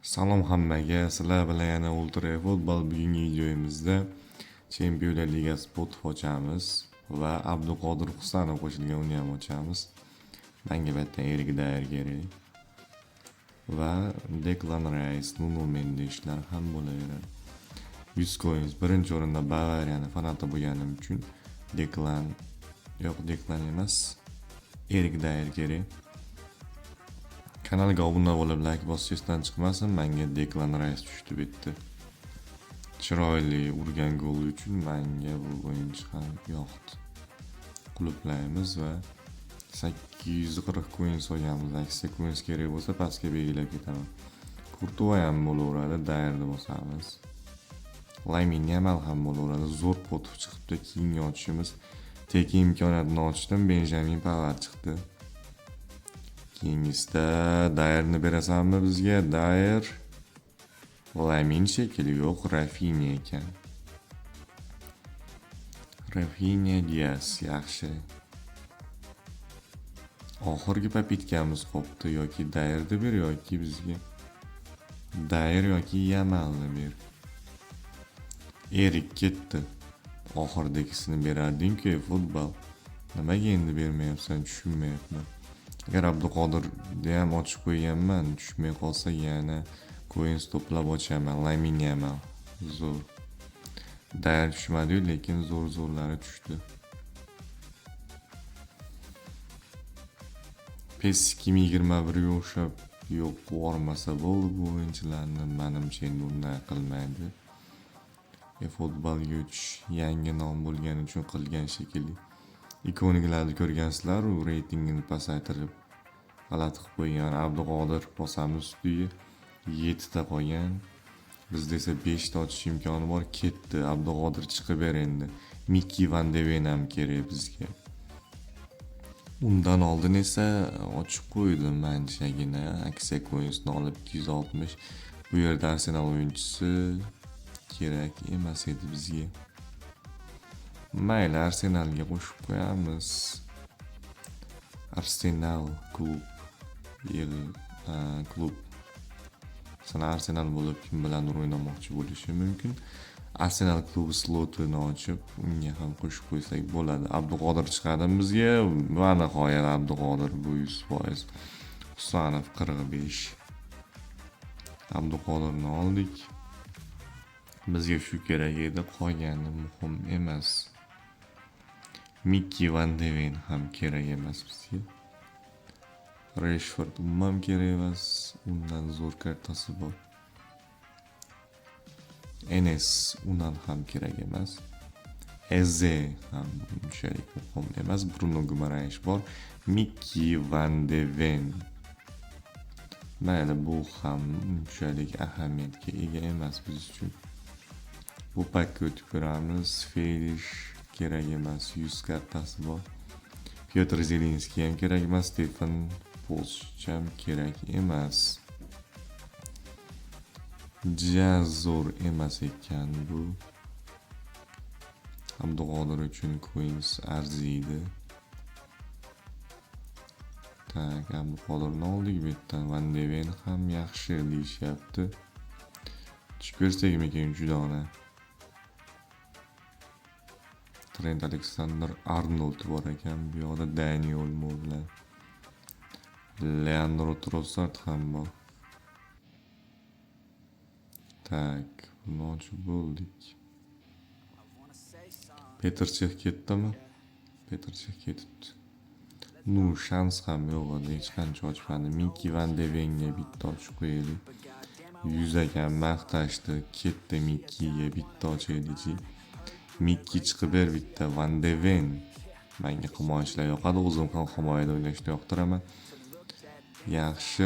Salom hammaga, sizlar bilan yana Ultra Futbol bugungi videomizda Chempionlar Ligasi bot ochamiz va Abduqodir Husanov qo'shilgan uni ham ochamiz. Menga bitta Erik Dyer kerak. Va Declan Rice, Nuno Mendeslar ham bo'laveradi. 100 coins birinchi o'rinda Bavariyani fanati bo'lganim uchun Declan emas, Erik Dyer kerak. Kanalga obuna bo'lib, like bosib esdan chiqmasin, menga Declan Rice tushdi bitta. Chiroyli urgan gol uchun menga bu o'yinchi ham yoqdi. Klublaymiz va 840 coin so'yamiz. Aksiya coin kerak bo'lsa pastga belgilab ketaman. Kurtuva ham bo'laveradi, Dyerni bosamiz. Lamine Yamal ham bo'laveradi. Zo'r potib chiqibdi. Keyingi ochishimiz tekin imkoniyatni ochdim, Benjamin Pavard chiqdi. Keyingisida Dyerni berasanmi bizga? Dyer Lamine shekilli yo'q, Rafinha ekan. Rafinha Diaz yaxshi. Oxirgi papitkamiz qopti, yoki Dyerni ber yoki bizga Dyer yoki Yamalni ber. Erik ketdi. Oxirdagini berarding-ku futbol. Nimaga endi bermayapsan, tushunmayapman. Agar Abduqodirni ham ochib qo'yganman, tushmay qolsa yana coins to'plab ochaman. Lamine Yamal zo'r. Dyer tushmadi, lekin zo'rlari tushdi. PES 2021 o'xshab yo'q bormasa bo'ldi bu o'yinchilarni, menimcha endi unday qilmaydi. Futbolga o'tish yangi nom bo'lgani uchun qilgan shekilli. Ikoniklarni ko'rgansizlar, u reytingini pasaytirib g'alati qilib qo'ygan. Abduqodir bosamiz ustiga 7 ta qolgan. Bizda esa 5 ta ochish imkoni bor, ketdi. Abduqodir chiqib ber endi. Mickey Van de Ven ham kerak bizga. Undan oldin esa ochib qo'ydim manchagina. Aksiya coinsni olib 260. Bu yerda Arsenal o'yinchisi kerak emas edi bizga. Mayli, Arsenalga qo'shib qo'yamiz. Arsenal klub. Sana Arsenal bo'lib kim bilan o'ynamoqchi bo'lishi mumkin. Arsenal klubi slotini ochib, unga ham qo'shib qo'ysak bo'ladi. Abduqodir chiqadi bizga. Va nihoyat Abduqodir bu 100%. Husanov 45. Abduqodirni oldik. Bizga shu kerak edi, qolgani muhim emas. Mickey Van de Ven ham kerak emas bizga. Rashford umuman kerak emas, undan zo'r kartasi bor. Enes undan ham kerak emas. Eze ham unchalik muhim emas. Bruno Guimaraes bor. Mickey Van de Ven. Mayli, bu ham unchalik ahamiyatga ega emas biz uchun. Bu pakka o'tib ko'ramiz. Felix kerak emas, 100 kartasi bor. Pyotr Zelinskiy ham kerak emas, Stefan Posch ham kerak emas. Zo'r emas ekan bu. Abduqodir uchun coins arziydi. Tak, Abduqodirni oldik bittan. Van de Ven ham yaxshi deyishyapti. Ko'rsakmikan judona. Trent Alexander-Arnold bor ekan, bu yoqda Daniel Olmo bilan Leandro Trossard ham bor. Tak, buni ochib bo'ldik. Petr Cech ketdimi? Petr Cech ketibdi. Nu shans ham yo'q edi, hech qancha ochmadi. Mickey Van de Venga bitta ochib qo'yaylik. 100 ekan maqtashdi, ketdi Mickeyga bitta ochaylik. Mickey chiqib ber bitta. Van de Ven. Menga himoyachilar yoqadi, o'zim ham himoyada o'ynashni yoqtiraman. Yaxshi,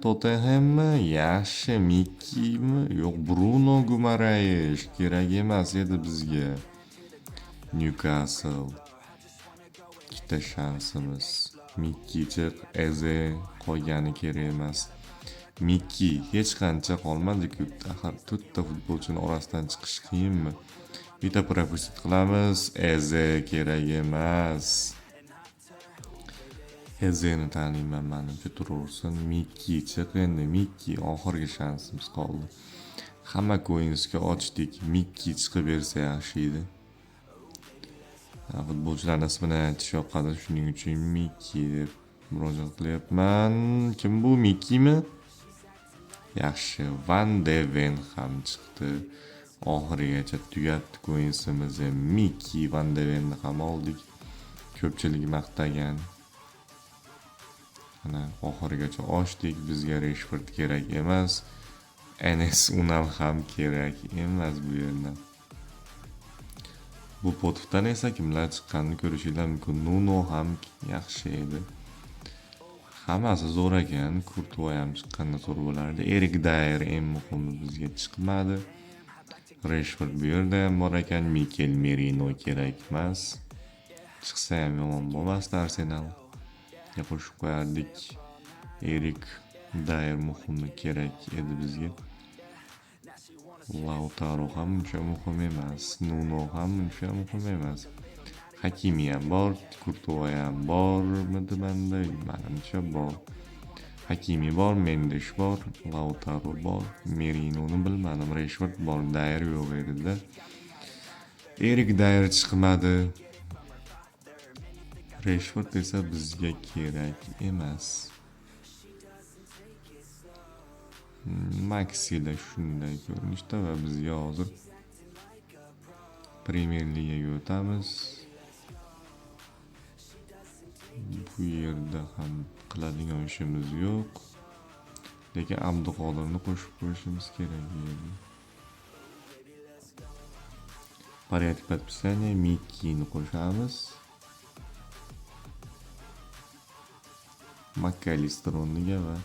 Tottenhammi? Yaxshi, Mickeymi? Yo'q, Bruno Guimaraes kerak emas edi bizga. Newcastle. Ikkita shansimiz. Mickey chiq, Eze qolgani kerak emas. Mickey hech qancha qolmadi-ku. Axir 4 ta futbolchining orasidan chiqish qiyinmi? Bitta propustit qilamiz. Eze kerak emas. Hezeni tanıyman menimcha turursin. Mikki chiq endi. Mikki oxirgi shansimiz qoldi. Hamma ko'yinizga ochdik. Mikki chiqib bersa yaxshi edi. Futbolchilar ismini aytish yoqadi, shuning uchun Mikki deb murojaat qilyapman. Kim bu, Mikkimi? Yaxshi, Van de Ven ham chiqdi. Oxirigacha tugatdik o'yinimizni. Mikki Van de Venni ham oldik. Ko'pchilik maqtagan. Ana oxirigacha ochdik. Bizga Rashford kerak emas. Enes Unal ham kerak emas bu yerda. Bu potufdan esa kimlar chiqqanini ko'rishinglar mumkin. Nuno ham yaxshi edi. Hammasi zo'r ekan. Courtois ham chiqqanda to'g'ri bo'lardi. Erik Dyer eng muhimi bizga chiqmadi. Rashford bu yerda ham bor ekan. Mikel Merino kerak emas. Chiqsa ham yomon bo'lmasdi Arsenal. Qo'shib qo'yardik. Erik Dyer muhimi kerak edi bizga. Lautaro ham uncha muhim emas. Nuno ham uncha muhim emas. Hakimi ham bor, Courtois ham bormidi banda, menimcha bor. Hakimi bor, Mendes bor, Lautaro bor, Merinoni bilmadim, Rashford bor, Dyer yo'q edi-da. Erik Dyer chiqmadi. Rashford esa bizga kerak emas. Maxida shunday ko'rinishda va bizga hozir Premier Ligaga o'tamiz. Bu yerda ham qiladigan ishimiz yo'q. Lekin Abduqodirni qo'shib qo'yishimiz kerak edi. Порядок подписания Mikkini qo'shamiz. Makkalister o'rniga va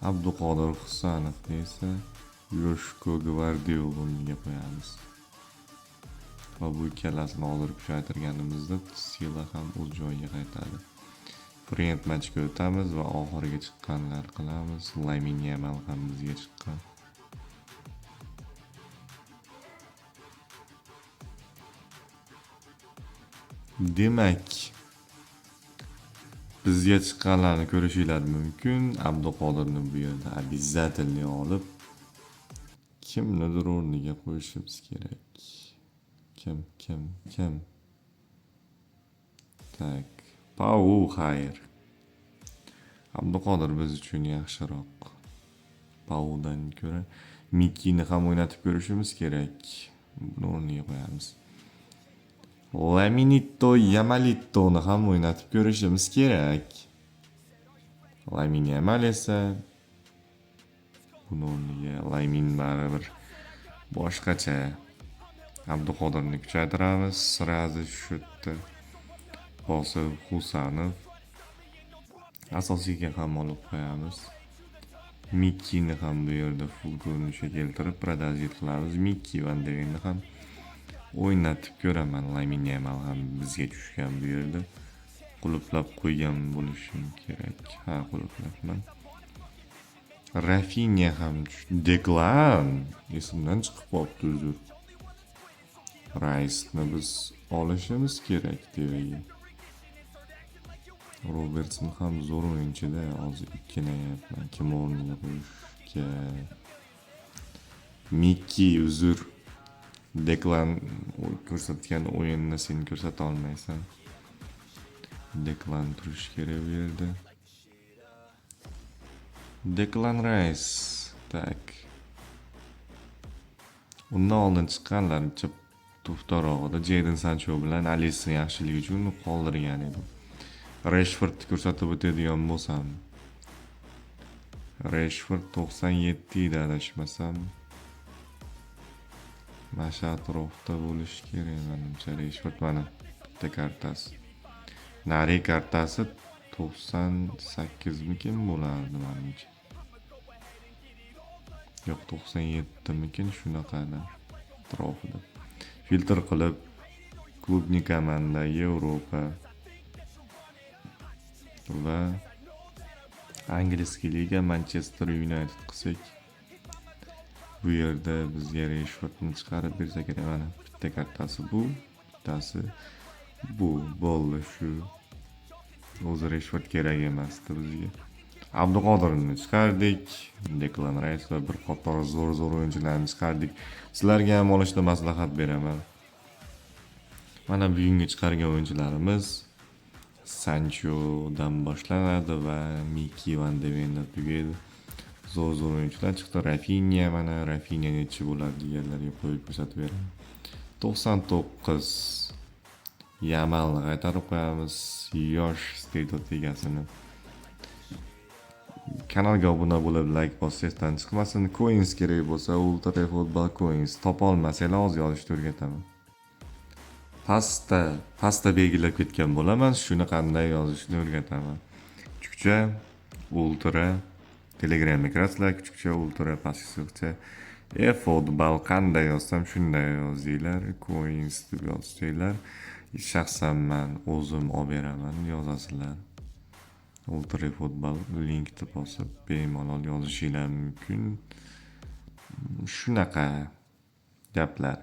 Abduqodir Husanovni esa Yoshko Gvardiolga qo'yamiz. Va bu ikkalasini hozir kuchaytirganimizda Sila ham o'z joyiga qaytadi. Friend matchga o'tamiz va oxiriga chiqqanlar qilamiz. Lamine Yamal ham bizga chiqqan. Demak, bizga chiqqanlarni ko'rishinglar mumkin. Abduqodirni bu yerda обязательно olib kimnidir o'rniga qo'yishimiz kerak. Kim? Tak, Pau xayr. Abduqodir biz uchun yaxshiroq. Paudan ko'ra Mikkini ham o'ynatib ko'rishimiz kerak. Buni o'rniga qo'yamiz. Laminito Yamalitoni ham o'ynatib ko'rishimiz kerak. Lamine Yamal esa buni o'rniga Lamin baribir boshqacha. Abduqodirni kuchaytiramiz. Sirazi shutda. Bosib Husanov. Asosiyga ham olib qo'yamiz. Mikkini ham bu yerda full ko'rinishga keltirib продажить qilamiz. Mikki Van de Venni ham o'ynatib ko'raman. Lamine Yamal ham bizga tushgan bu yerda. Quluplab qo'ygan bo'lishim kerak. Ha, quluplabman. Rafinha ham Declan esimdan chiqib qolibdi uzr. Rice'ni biz olishimiz kerak devaga. Robertson ham zo'r o'yinchi-da, hozir ikkilayapman kim o'rniga qo'yishga. Mikki uzr. Declan ko'rsatgan o'yinni sen ko'rsata olmaysan. Declan turish kerak bu yerda. Declan Rice. Tak. Undan oldin chiqqanlar to'xtarog'ida Jadon Sancho bilan Alisson yaxshiligi uchun qoldirgan edim. Rashford ko'rsatib o'tadigan bo'lsam. Rashford 97 ida adashmasam. Masha atrofda bo'lish kerak menimcha. Rashford mana bitta kartasi. Nari kartasi 98 mikin bo'lardi menimcha. Yo'q 97 mikin shunaqalar atrofida. Filtr qilib klubni komanda Yevropa va Angliya liga Manchester United qilsak, bu yerda bizga Rashfordni chiqarib bersa kerak. Mana bitta kartasi bu, bittasi bu. Bo'ldi shu. O'zi rishvat kerak emasdi bizga. Abduqodirni chiqardik, Declan Rice va bir qator zo'r o'yinchilarni chiqardik. Sizlarga ham olishda maslahat beraman. Mana bugungi chiqargan o'yinchilarimiz Sanchodan boshlanadi va Miki Van de Ven'da tugaydi. Zo'r o'yinchilar chiqdi. Rafinha, mana Rafinha nechi bo'ladi deganlarga qo'yib ko'rsatib beraman. 99 Yamalni qaytarib qo'yamiz. Yosh iste'dod egasini. Kanalga obuna bo'lib, like bosib, esdan chiqmasin. Coins kerak bo'lsa, Ultra Football Coins topolmasanglar hozir yozishni o'rgataman. Pastda belgilab ketgan bo'laman, shuni qanday yozishni o'rgataman. Kuchukcha Ultra Telegramga kirasizlar, kuchukcha Ultra pastga football qanday yozsam shunday yozinglar, coins deb yozinglar. Shaxsan men o'zim olib beraman, yozasizlar. Ultra Football linkni bosib bemalol yozishinglar mumkin. Shunaqa gaplar.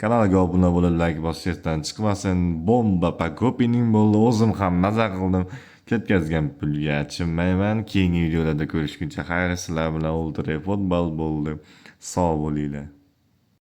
Kanalga obuna bo'lib, like bosib, esdan chiqmasin. Bomba Pakopining bo'ldi. O'zim ham maza qildim. Ketkazgan pulga achinmayman. Keyingi videolarda ko'rishguncha xayr, sizlar bilan Ultra Football bo'ldi. Sog' bo'linglar.